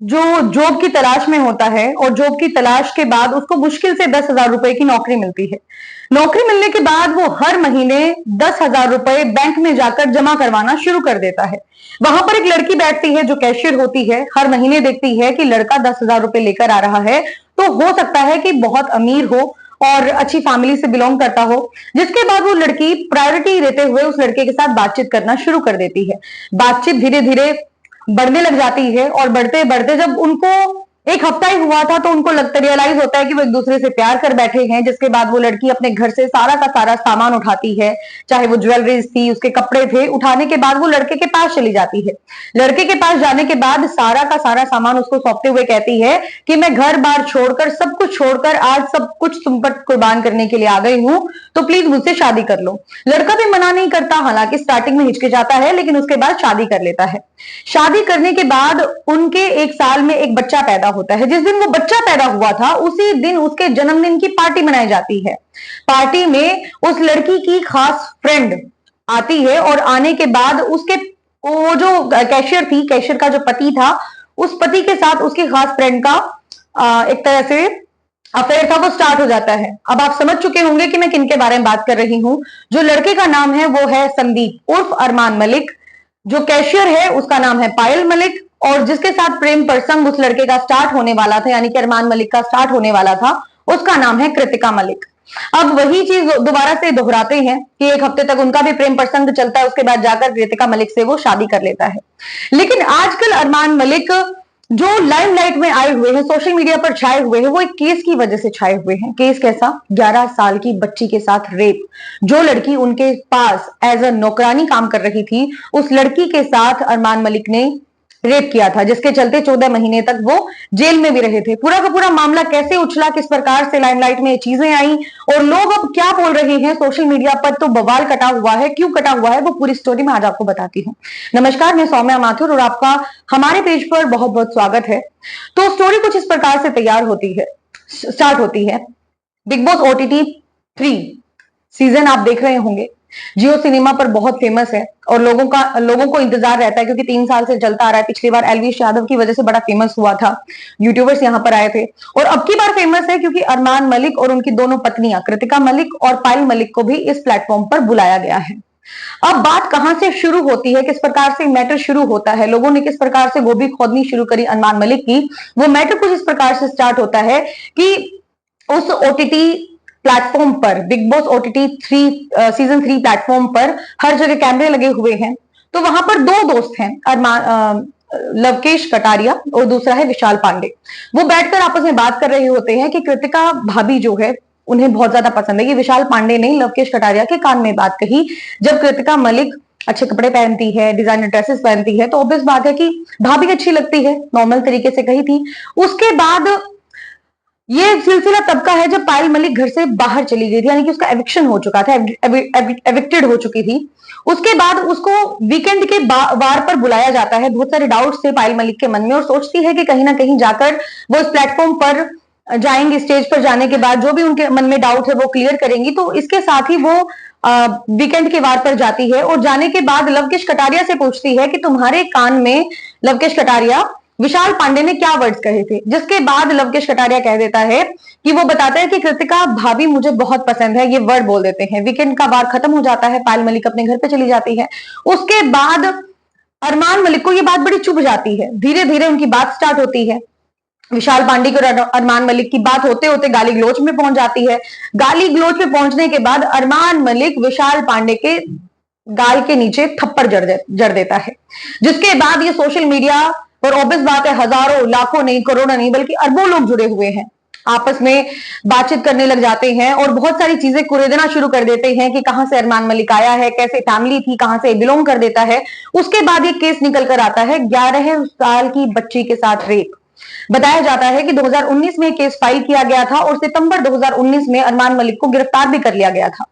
जो जॉब की तलाश में होता है और जॉब की तलाश के बाद उसको मुश्किल से 10,000 रुपए की नौकरी मिलती है। नौकरी मिलने के बाद वो हर महीने 10,000 रुपए बैंक में जाकर जमा करवाना शुरू कर देता है। वहां पर एक लड़की बैठती है जो कैशियर होती है, हर महीने देखती है कि लड़का 10,000 रुपए लेकर आ रहा है, तो हो सकता है कि बहुत अमीर हो और अच्छी फैमिली से बिलोंग करता हो। जिसके बाद वो लड़की प्रायोरिटी देते हुए उस लड़के के साथ बातचीत करना शुरू कर देती है। बातचीत धीरे धीरे बढ़ने लग जाती है और बढ़ते बढ़ते जब उनको एक हफ्ता ही हुआ था तो उनको रियलाइज होता है कि वो एक दूसरे से प्यार कर बैठे हैं। जिसके बाद वो लड़की अपने घर से सारा का सारा सामान उठाती है, चाहे वो ज्वेलरीज थी, उसके कपड़े थे, उठाने के बाद वो लड़के के पास चली जाती है। लड़के के पास जाने के बाद सारा का सारा सामान उसको सौंपते हुए कहती है कि मैं घर बार छोड़कर, सब कुछ छोड़कर आज सब कुछ तुम पर कुर्बान करने के लिए आ गई हूं, तो प्लीज मुझसे शादी कर लो। लड़का भी मना नहीं करता, हालांकि स्टार्टिंग में हिचकिचाता है, लेकिन उसके बाद शादी कर लेता है। शादी करने के बाद उनके 1 साल में एक बच्चा पैदा होता है। जिस दिन वो बच्चा पैदा हुआ था उसी दिन उसके जन्मदिन की पार्टी मनाई जाती है। पार्टी में उस लड़की की खास फ्रेंड आती है और आने के बाद उसके वो जो कैशियर थी, कैशियर का जो पति था, उस पति के साथ उसकी खास फ्रेंड का एक तरह से अफेयर था, वो स्टार्ट हो जाता है। अब आप समझ चुके होंगे कि मैं किनके बारे में बात कर रही हूं। जो लड़के का नाम है वो है संदीप उर्फ अरमान मलिक। जो कैशियर है उसका नाम है पायल मलिक, और जिसके साथ प्रेम प्रसंग उस लड़के का स्टार्ट होने वाला था, यानी कि अरमान मलिक का स्टार्ट होने वाला था, उसका नाम है कृतिका मलिक। अब वही चीज दोबारा से दोहराते हैं कि एक हफ्ते तक उनका भी प्रेम प्रसंग चलता है, उसके बाद जाकर कृतिका मलिक से वो शादी कर लेता है। लेकिन आजकल अरमान मलिक जो लाइमलाइट में आए हुए हैं, सोशल मीडिया पर छाए हुए हैं, वो एक केस की वजह से छाए हुए हैं। केस कैसा? 11 साल की बच्ची के साथ रेप। जो लड़की उनके पास एज अ नौकरानी काम कर रही थी, उस लड़की के साथ अरमान मलिक ने रेप किया था, जिसके चलते 14 महीने तक वो जेल में भी रहे थे। पूरा का पूरा मामला कैसे उछला, किस प्रकार से लाइमलाइट में ये चीजें आई और लोग अब क्या बोल रहे हैं सोशल मीडिया पर, तो बवाल कटा हुआ है। क्यों कटा हुआ है वो पूरी स्टोरी में आज आपको बताती हूँ। नमस्कार, मैं सौम्या माथुर और आपका हमारे पेज पर बहुत बहुत स्वागत है। तो स्टोरी कुछ इस प्रकार से तैयार होती है, स्टार्ट होती है। बिग बॉस OTT 3 सीजन आप देख रहे होंगे, जियो सिनेमा पर बहुत फेमस है और लोगों को इंतजार रहता है, क्योंकि 3 साल से चलता आ रहा है। पिछली बार एलवीश यादव की वजह से बड़ा फेमस हुआ था, यूट्यूबर्स यहां पर आए थे, और अब की बार फेमस है क्योंकि अरमान मलिक और उनकी दोनों पत्नियां कृतिका मलिक और पायल मलिक को भी इस प्लेटफॉर्म पर बुलाया गया है। अब बात कहां से शुरू होती है, किस प्रकार से मैटर शुरू होता है, लोगों ने किस प्रकार से गोभी खोदनी शुरू करी अरमान मलिक की, वो मैटर कुछ इस प्रकार से स्टार्ट होता है कि उस OTT प्लेटफॉर्म पर, big boss OTT 3 season 3 platform पर हर जगह कैमरे लगे हुए हैं। तो वहां पर 2 दोस्त हैं, लवकेश कटारिया और दूसरा है विशाल पांडे। वो बैठकर आपस में बात कर रहे होते हैं कि कृतिका भाभी जो है उन्हें बहुत ज्यादा पसंद है। ये विशाल पांडे ने लवकेश कटारिया के कान में बात कही। जब कृतिका मलिक अच्छे कपड़े पहनती है, डिजाइनर ड्रेसेस पहनती है, तो ऑब्वियस बात है कि भाभी अच्छी लगती है, नॉर्मल तरीके से कही थी। उसके बाद ये सिलसिला तब का है जब पायल मलिक घर से बाहर चली गई थी, यानी कि उसका एविक्शन हो चुका था, एविक्टेड हो चुकी थी। उसके बाद उसको वीकेंड के वार पर बुलाया जाता है। बहुत सारे डाउट्स थे पायल मलिक के मन में और सोचती है कि कहीं ना कहीं जाकर वो इस प्लेटफॉर्म पर जाएंगी। स्टेज पर जाने के बाद जो भी उनके मन में डाउट है वो क्लियर करेंगी। तो इसके साथ ही वो वीकेंड के वार पर जाती है और जाने के बाद लवकेश कटारिया से पूछती है कि तुम्हारे कान में, लवकेश कटारिया, विशाल पांडे ने क्या वर्ड्स कहे थे। जिसके बाद लवकेश कटारिया कह देता है कि वो बताता है कि कृतिका भाभी मुझे बहुत पसंद है, ये वर्ड बोल देते हैं। वीकेंड का वार खत्म हो जाता है, पायल मलिक अपने घर पे चली जाती है। उसके बाद अरमान मलिक को ये बात बड़ी चुभ जाती है। धीरे धीरे उनकी बात स्टार्ट होती है। विशाल पांडे और अरमान मलिक की बात होते होते गाली गलौच में पहुंच जाती है। गाली गलौच में पहुंचने के बाद अरमान मलिक विशाल पांडे के गाल के नीचे थप्पड़ जड़ देता है। जिसके बाद ये सोशल मीडिया और ऑब्वियस बात है, हजारों, लाखों नहीं, करोड़ों नहीं, बल्कि अरबों लोग जुड़े हुए हैं, आपस में बातचीत करने लग जाते हैं और बहुत सारी चीजें कुरेदना शुरू कर देते हैं कि कहां से अरमान मलिक आया है, कैसे फैमिली थी, कहां से बिलोंग कर देता है। उसके बाद ये केस निकल कर आता है 11 साल की बच्ची के साथ रेप। बताया जाता है कि 2019 में केस फाइल किया गया था और सितंबर 2019 में अरमान मलिक को गिरफ्तार भी कर लिया गया था।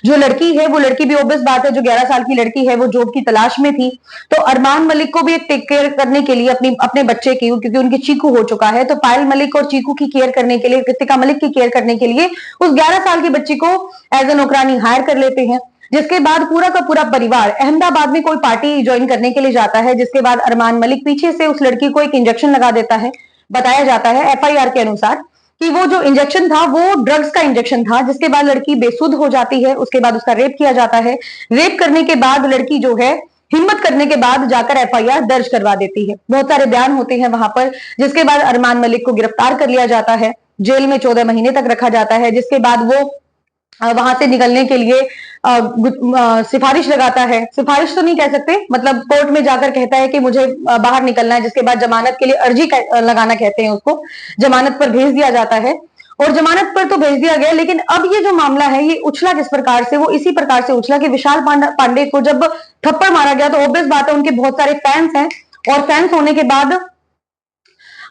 जो लड़की है वो लड़की भी ऑब्वियस बात है, जो 11 साल की लड़की है वो जॉब की तलाश में थी। तो अरमान मलिक को भी एक टेक केयर करने के लिए अपने बच्चे की, क्योंकि उनकी चीकू हो चुका है, तो पायल मलिक और चीकू की केयर करने के लिए, कृतिका मलिक की केयर करने के लिए उस 11 साल की बच्ची को एज ए नौकरानी हायर कर लेते हैं। जिसके बाद पूरा का पूरा परिवार अहमदाबाद में कोई पार्टी ज्वाइन करने के लिए जाता है, जिसके बाद अरमान मलिक पीछे से उस लड़की को एक इंजेक्शन लगा देता है। बताया जाता है एफआईआर के अनुसार कि वो जो इंजेक्शन था वो ड्रग्स का इंजेक्शन था, जिसके बाद लड़की बेसुध हो जाती है। उसके बाद उसका रेप किया जाता है। रेप करने के बाद लड़की जो है हिम्मत करने के बाद जाकर एफआईआर दर्ज करवा देती है। बहुत सारे बयान होते हैं वहां पर, जिसके बाद अरमान मलिक को गिरफ्तार कर लिया जाता है, जेल में 14 महीने तक रखा जाता है। जिसके बाद वो वहां से निकलने के लिए सिफारिश लगाता है। सिफारिश तो नहीं कह सकते, मतलब कोर्ट में जाकर कहता है कि मुझे बाहर निकलना है। जिसके बाद जमानत के लिए अर्जी लगाना कहते हैं उसको, जमानत पर भेज दिया जाता है। और जमानत पर तो भेज दिया गया, लेकिन अब ये जो मामला है ये उछला किस प्रकार से, वो इसी प्रकार से उछला कि विशाल पांडे को जब थप्पड़ मारा गया तो ऑब्वियस बात है उनके बहुत सारे फैंस हैं, और फैंस होने के बाद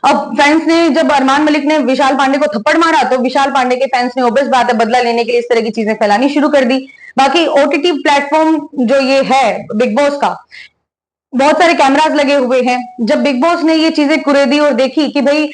अब फैंस ने, जब अरमान मलिक ने विशाल पांडे को थप्पड़ मारा तो विशाल पांडे के फैंस ने ऑब्वियस बात है बदला लेने के लिए इस तरह की चीजें फैलानी शुरू कर दी। बाकी ओटीटी प्लेटफॉर्म जो ये है बिग बॉस का, बहुत सारे कैमरास लगे हुए हैं। जब बिग बॉस ने ये चीजें कुरेदी और देखी कि भाई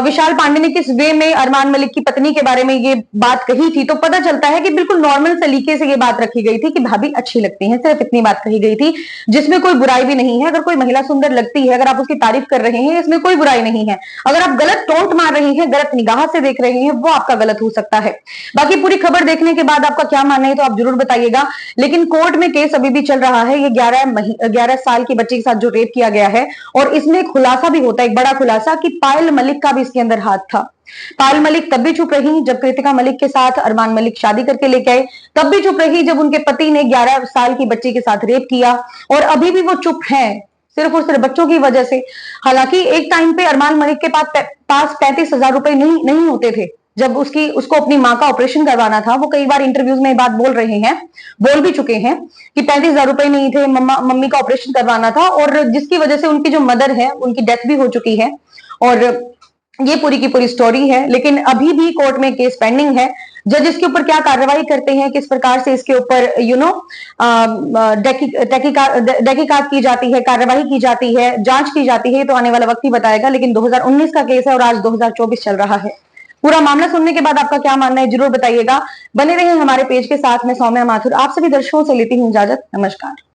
विशाल पांडे ने किस वे में अरमान मलिक की पत्नी के बारे में ये बात कही थी, तो पता चलता है कि बिल्कुल नॉर्मल तरीके से ये बात रखी गई थी कि भाभी अच्छी लगती हैं, सिर्फ इतनी बात कही गई थी, जिसमें कोई बुराई भी नहीं है। अगर कोई महिला सुंदर लगती है, अगर आप उसकी तारीफ कर रहे हैं, इसमें कोई बुराई नहीं है। अगर आप गलत टोंट मार रहे हैं, गलत निगाह से देख रहे हैं, वो आपका गलत हो सकता है। बाकी पूरी खबर देखने के बाद आपका क्या मानना है तो आप जरूर बताइएगा। लेकिन कोर्ट में केस अभी भी चल रहा है। ये 11 साल की बच्ची के साथ जो रेप किया गया है, और इसमें खुलासा भी होता है, एक बड़ा खुलासा, कि पायल मलिक का भी इसके अंदर हाथ था। पायल मलिक तब भी चुप रही जब कृतिका मलिक के साथ अरमान मलिक शादी करके लेके आए, तब भी चुप रही जब उनके पति ने 11 साल की बच्ची के साथ रेप किया, और अभी भी वो चुप हैं सिर्फ और सिर्फ बच्चों की वजह से। हालांकि एक टाइम पे अरमान मलिक के पास 35,000 रुपए नहीं होते थे। जब उसको अपनी मां का ऑपरेशन करवाना था, वो कई बार इंटरव्यूज में बात बोल रहे हैं, बोल भी चुके हैं कि 35,000 रुपए नहीं थे, मम्मी का ऑपरेशन करवाना था, और जिसकी वजह से उनकी जो मदर है उनकी डेथ भी हो चुकी है। और ये पूरी की पूरी स्टोरी है। लेकिन अभी भी कोर्ट में केस पेंडिंग है। जज इसके ऊपर क्या कार्रवाई करते हैं, किस प्रकार से इसके ऊपर तहकीकात की जाती है, कार्रवाई की जाती है, जांच की जाती है, तो आने वाला वक्त ही बताएगा। लेकिन 2019 का केस है और आज 2024 चल रहा है। पूरा मामला सुनने के बाद आपका क्या मानना है जरूर बताइएगा। बने रहे हमारे पेज के साथ। मैं सौम्या माथुर आप सभी दर्शकों से लेती हूँ इजाजत। नमस्कार।